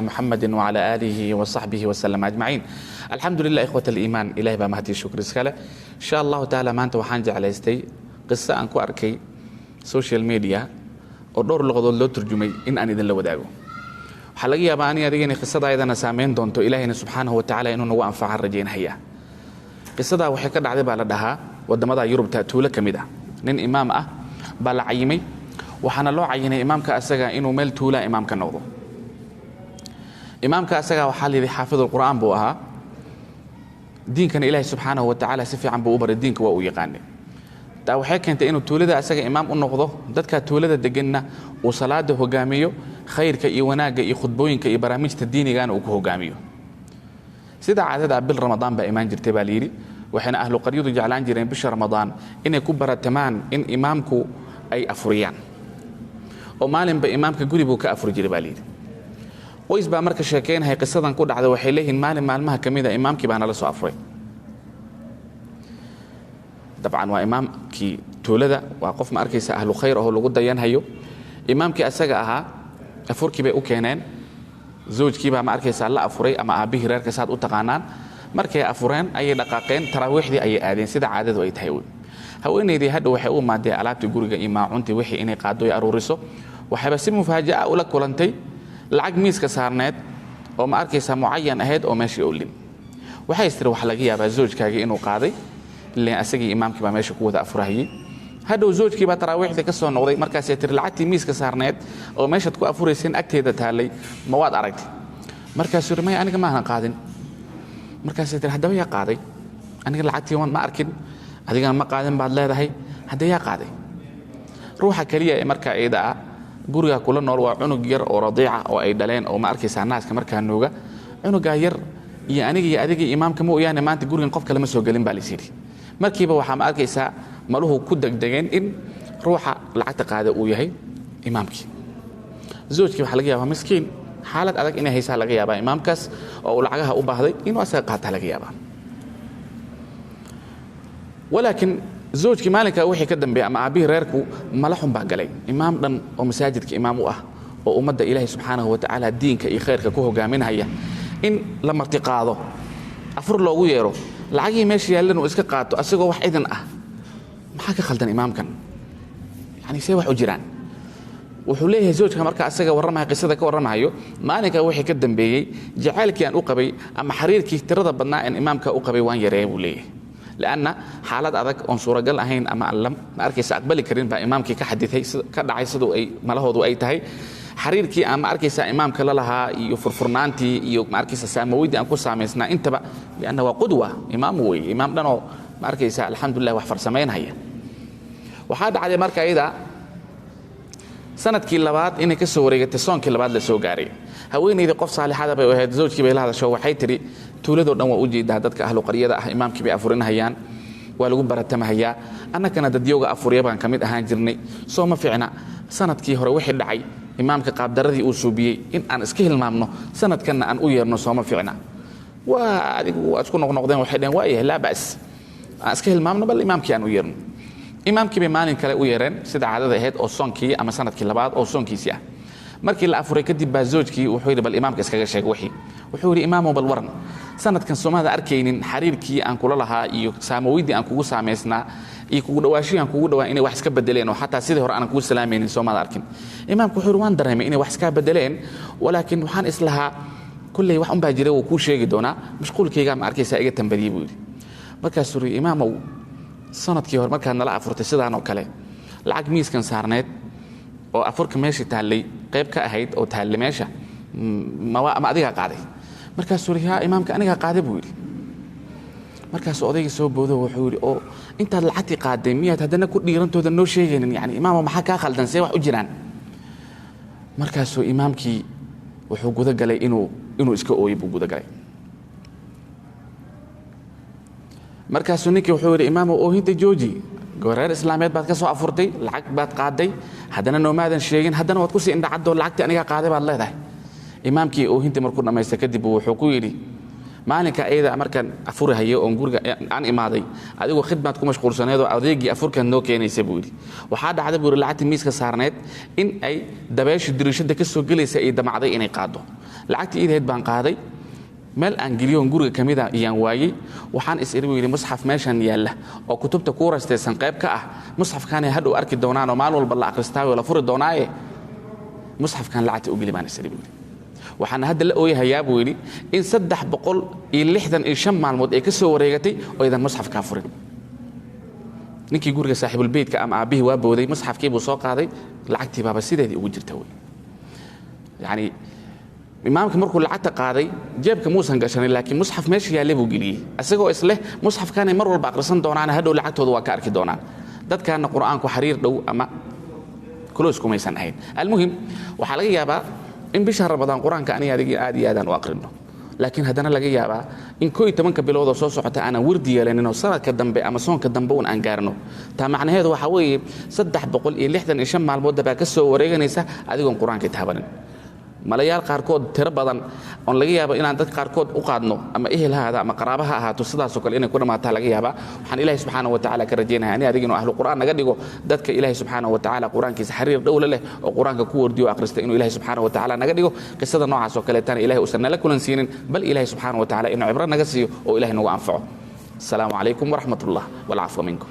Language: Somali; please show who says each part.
Speaker 1: محمد وعلى آله وصحبه وسلم أجمعين. الحمد لله إخوة الإيمان إلهي بمهدي الشكر سكالة إن شاء الله تعالى ما أنت وحان جعليستي قصة أنكو أركي سوشيال ميديا ودور لغضو اللو ترجمي إن أن إذن لو داقو حلقي ياباني أديني قصة أيضا سامين دونتو إلهي سبحانه وتعالى إنه نوع أنفع الرجين هيا قصة وحكا عذب على دها ودمدا يرب تأتولة كميدا نين إمام بلا عيمي وحنا لو عيني إمامك أسجا إنه ميل تولا إمامك نوضو إمامك أسجا وحالي حافظ القرآن بوها دين كان إلهي سبحانه وتعالى سفي عن بوبر الدين كوا ويقاني توحيد كنت إنه تولد أسجا إمام النقضه دتك تولد الدجنة وصلاته هجاميو خير كإيوناج يخطبوين كإبرامج الدين كانوا هجاميو سيدا عدد عبد رمضان بإيمان جرتباليري وحنا أهل قريض جعلان جرين بشهر رمضان إن كبر التمان إن إمامكو أي أفريان ومالن بإمامك قريبو كأفر جرباليري وإذ بأمرك شاكين هي قصة نقول على وحيليه مالن مالمها كميدا إمامك بأنا لسو أفري طبعا وإمامك تولد وقف ما أركيس أهل خير أهل قد ينهيو إمامك أسجأها أفرك بأوكينين زوج كيبا ما أركيس الله أفري أما أبيه رير كساد أتقانان markay afureen ay dhaqaaqeen taraawixdii ay aadeen sida caadadu ay tahay haweeneydii hadda waxay u maadeen alaabtii guriga imaacuntii wixii inay qaado ay aruuriso waxay si mufaaja'a ula kulantay lacag miiska saarneed oo ma arkaysa muayyan ahayd oo meeshii u lim waxay istir wax laga yaabaa zoojkaaga inuu qaaday ilaa asagii imaamkii baa meesha ku wada afurayay hadda zoojkii baa taraawixdii ka soo noqday markaas ay tir lacagtii miiska saarneed oo meesha ku afuraysan agteeda taalay ma waad aragtay markaas urmay aniga ma ahan qaadin markaas ay hadaba yaa qaaday aniga lacagtii waan ma arkin adigana ma qaadan baad leedahay hadda yaa qaaday ruuxa kaliya ee marka ayda guriga kula nool waa cunug yar oo radiica oo ay dhaleen oo ma arkaysa naaska marka nooga cunuga yar iyo aniga iyo adiga imaamka ma oyaane maanta gurigan qof kale ma soo galin baa lisiri markiiba waxa ma arkaysa maluhu ku degdegeen in ruuxa lacagta qaada uu yahay imaamkii zoojkii waxa laga yaabaa miskiin حالة أدق إنه هيسا لقى يابا إمام كاس أو لعجها أباهذي إنه أسا قاتها لقى يابا ولكن زوج كمالك وحي كدم بأم أبيه ريركو ملحهم بعقلي إمام دن ومساجد كإمام وأمد إلهي سبحانه وتعالى الدين كإخير كوه جامين هيا إن لما ارتقاضه أفر له ويرو العجي ماشي يلن وإسك قاتو أسيقه واحد ما حكى خلدن إمام كان يعني سوى حجران wuxuu leeyahay zoojka marka asaga waramahay qisada ka waramayo maalinka wixii ka dambeeyay jacaylkii aan u qabay ama xiriirkii tirada badnaa in imaamka u qabay waan yareeyay buu leeyahay laana xaalad adag oo suuragal ahayn ama allam ma arkaysa aqbali karin ba imaamkii ka xadithay ka dhacay sidoo ay malahoodu ay tahay xiriirkii aan ma arkaysa imaamka la lahaa iyo furfurnaantii iyo ma arkaysa saamawidi aan ku saameysnaa intaba laana waa qudwa imaam weey imaam dhano ma arkaysa alxamdulillah wax farsameynaya waxa dhacday marka ayda sanadkii labaad inay ka soo wareegatay soonkii labaad la soo gaaray haweeneydii qof saalixada bay ahayd zoojkii bay la hadasho waxay tiri tuulado dhan waa u jeedaa dadka ahlu qariyada ah imaamkii bay afurinayaan waa lagu baratamahayaa annagana dadyowga afuriya baan kamid ahaan jirnay soo ma fiicna sanadkii hore wixii dhacay imaamka qaabdaradii uu suubiyey in aan iska hilmaamno sanadkanna aan u yeerno soo ma fiicna waa adigu waa isku noqnoqdeen waxay dhaheen waa yahay laa ba'as aan iska hilmaamno bal imaamkii aan u yeerno imaamkii bay maalin kale u yeereen sida caadada ahayd oo soonkii ama sanadkii labaad oo soonkiisii ah markii la afuray kadib baa zoojkii wuxuu yiri bal imaamka iskaga sheeg wixii wuxuu yiri imaamu bal waran sanadkan Soomaalida arkaynin xiriirkii aan kula lahaa iyo saamawidi aan kugu saameysnaa iyo kugu dhawaashii aan kugu dhawaa inay wax iska bedeleen oo xataa sidii hore aan kugu salaamaynin Soomaalida arkin imaamku wuxuu waan dareemay inay wax iska bedeleen walaakin waxaan islahaa kulli wax un baa jiray oo ku sheegi doona mashquulkayga ma arkaysa iga tambadiyay buu yiri markaas uu imaamu sanadkii hore markaan nala afurtay sidaan oo kale lacag miiskan saarneed oo afurka meeshii taalay qayb ka ahayd oo taalay meesha ma adiga qaaday markaas uu riyaa imaamka aniga qaaday buu yiri markaas odayga soo boodo wuxuu yiri oo inta lacagti qaaday miyaad hadana ku dhiirantooda noo sheegaynin yani imaam maxaa ka khaldan see wax u jiraan markaas uu imaamkii wuxuu guda galay inuu iska ooyay buu guda galay markaas ninkii wuxuu yiri imaam oo hinta jooji goreer islaameed baad ka soo afurtay lacag baad qaaday hadana noomaadan sheegin hadana waad ku sii indhacado lacagti aniga qaaday baad leedahay imaamkii oo hinta markuu dhameystay kadib wuxuu ku yiri maalinka ayada markaan afurahayo oo guriga aan imaaday adigoo khidmad ku mashquulsaneed oo adeegii afurkan noo keenaysay buu yiri waxa dhacday buu lacagtii miiska saarneed in ay dabeesho dirishada ka soo galaysa ay damacday inay qaado lacagtii iideed baan qaaday meel aan geliyo guriga kamida iyaan waayay waxaan is iri yiri musxaf meeshan yaala oo kutubta ku raastaysan qayb ka ah musxafkan ay hadhow arki doonaan oo maalin walba la akhristaa oo la furi doonaaye musxafkan lacagtii u geli baan is iri waxaan hadda la ooyahayaa buu yiri in 365 maalmood ay ka soo wareegatay oo idan musxaf ka furin ninkii guriga saaxiibul beedka ama aabihii waa booday musxafkii buu soo qaaday lacagtii baaba sideedii ugu jirtay yani imaamka markuu lacagta qaaday jeebka muusan gashanay laakiin musxaf meesha yaale buu geliyay asagoo isle musxafkan mar walba aqrisan doonaan hadhow lacagtooda waa ka arki doonaan dadkaana quraanku xariir dhow ama kuloos kumaysan ahayn almuhim waxa laga yaabaa in bisha Ramadaan quraanka ani adiga aad iyo aad u aqrino laakiin hadana laga yaabaa in 11 bilood oo soo socota aan wardi yeelanin oo sanadka dambe ama soonka dambe aan gaarno taa macnaheedu waxa weeye 365 maalmood baa ka soo wareeganaysa adigoon quraanka taabanin malayaal qaarkood tiro badan oo laga yaabo inaan dad qaarkood u qaadno ama ehelhaada ama qaraabaha ahaato sidaas oo kale inay ku dhamaataa laga yaaba waxaan ilaahay subxaanahu wa ta'ala ka rajaynayaa in adigina ahlu quraan naga dhigo dadka ilaahay subxaanahu wa ta'ala quraankiisa xariir dhowl leh oo quraanka ku wardiyo akhrista inuu ilaahay subxaanahu wa ta'ala naga dhigo qisada noocaas oo kale tan ilaahay uusan nala kulan siinin bal ilaahay subxaanahu wa ta'ala inuu cibra naga siiyo oo ilaahay nagu anfaco السلام عليكم ورحمة الله والعفو منكم